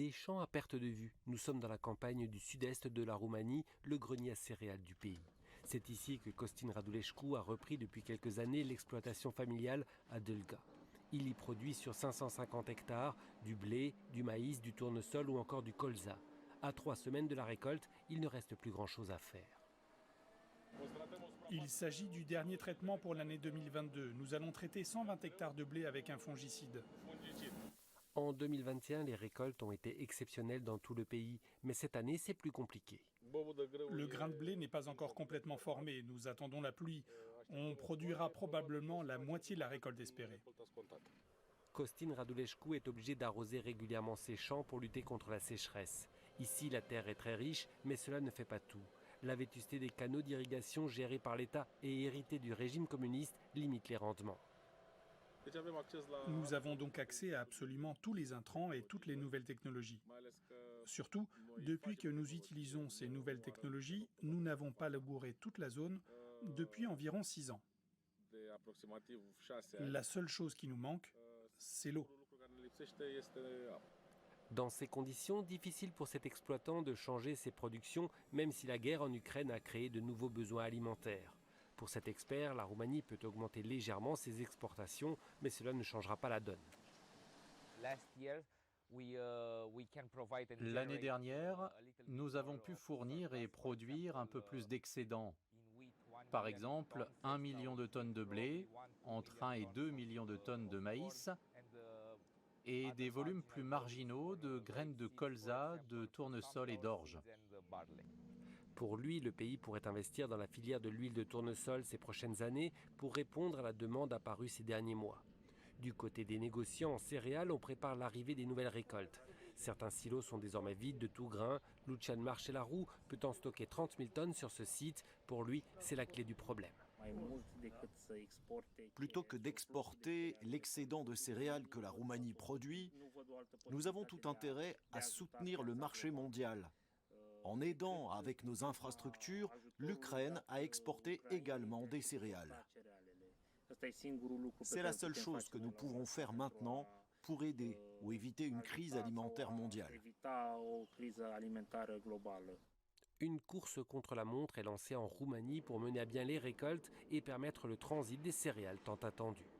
Des champs à perte de vue. Nous sommes dans la campagne du sud-est de la Roumanie, le grenier à céréales du pays. C'est ici que Costin Radulescu a repris depuis quelques années l'exploitation familiale à Dâlga. Il y produit sur 550 hectares du blé, du maïs, du tournesol ou encore du colza. À 3 semaines de la récolte, il ne reste plus grand-chose à faire. Il s'agit du dernier traitement pour l'année 2022. Nous allons traiter 120 hectares de blé avec un fongicide. En 2021, les récoltes ont été exceptionnelles dans tout le pays, mais cette année, c'est plus compliqué. Le grain de blé n'est pas encore complètement formé. Nous attendons la pluie. On produira probablement la moitié de la récolte espérée. Costin Radulescu est obligé d'arroser régulièrement ses champs pour lutter contre la sécheresse. Ici, la terre est très riche, mais cela ne fait pas tout. La vétusté des canaux d'irrigation gérés par l'État et hérités du régime communiste limite les rendements. Nous avons donc accès à absolument tous les intrants et toutes les nouvelles technologies. Surtout, depuis que nous utilisons ces nouvelles technologies, nous n'avons pas labouré toute la zone depuis environ 6 ans. La seule chose qui nous manque, c'est l'eau. Dans ces conditions, difficile pour cet exploitant de changer ses productions, même si la guerre en Ukraine a créé de nouveaux besoins alimentaires. Pour cet expert, la Roumanie peut augmenter légèrement ses exportations, mais cela ne changera pas la donne. L'année dernière, nous avons pu fournir et produire un peu plus d'excédents. Par exemple, 1 million de tonnes de blé, entre 1 et 2 millions de tonnes de maïs, et des volumes plus marginaux de graines de colza, de tournesol et d'orge. Pour lui, le pays pourrait investir dans la filière de l'huile de tournesol ces prochaines années pour répondre à la demande apparue ces derniers mois. Du côté des négociants en céréales, on prépare l'arrivée des nouvelles récoltes. Certains silos sont désormais vides de tout grain. Lucian Marchelaru peut en stocker 30 000 tonnes sur ce site. Pour lui, c'est la clé du problème. Plutôt que d'exporter l'excédent de céréales que la Roumanie produit, nous avons tout intérêt à soutenir le marché mondial. En aidant avec nos infrastructures, l'Ukraine à exporter également des céréales. C'est la seule chose que nous pouvons faire maintenant pour aider ou éviter une crise alimentaire mondiale. Une course contre la montre est lancée en Roumanie pour mener à bien les récoltes et permettre le transit des céréales tant attendues.